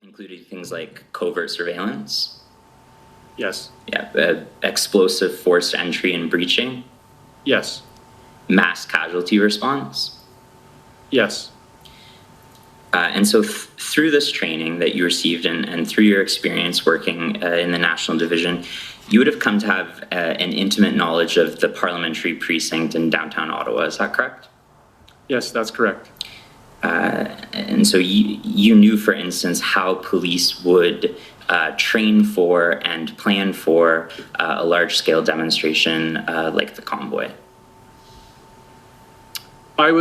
including things like covert surveillance. Yes. Yeah, explosive forced entry and breaching. Yes. Mass casualty response. Yes. And so through this training that you received and through your experience working in the National Division, you would have come to have an intimate knowledge of the parliamentary precinct in downtown Ottawa. Is that correct? Yes, that's correct. And so you knew, for instance, how police would train for and plan for a large-scale demonstration like the convoy. I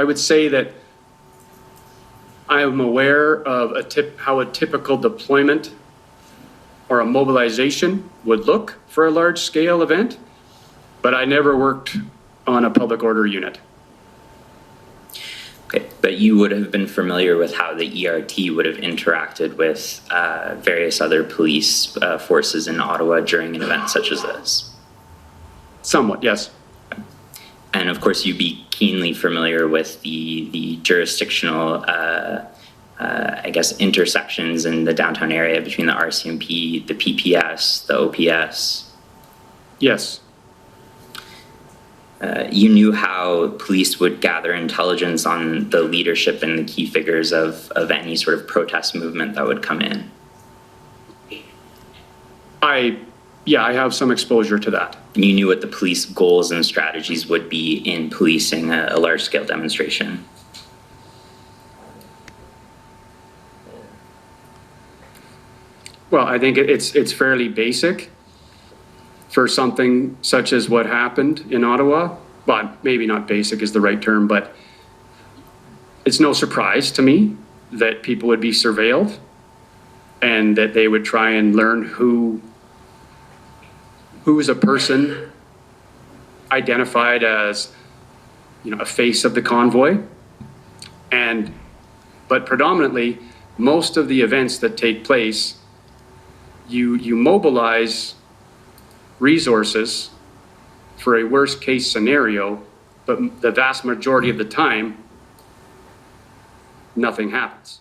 would say that I am aware of how a typical deployment or a mobilization would look for a large-scale event, but I never worked on a public order unit. Okay, but you would have been familiar with how the ERT would have interacted with various other police forces in Ottawa during an event such as this? Somewhat, yes. And of course, you'd be keenly familiar with the jurisdictional, I guess, intersections in the downtown area between the RCMP, the PPS, the OPS. Yes. You knew how police would gather intelligence on the leadership and the key figures of any sort of protest movement that would come in. I have some exposure to that. And you knew what the police goals and strategies would be in policing a large-scale demonstration. Well, I think it's fairly basic for something such as what happened in Ottawa. Well, maybe not basic is the right term, but it's no surprise to me that people would be surveilled and that they would try and learn who is a person identified as, a face of the convoy. But predominantly, most of the events that take place, you mobilize resources for a worst case scenario, but the vast majority of the time, nothing happens.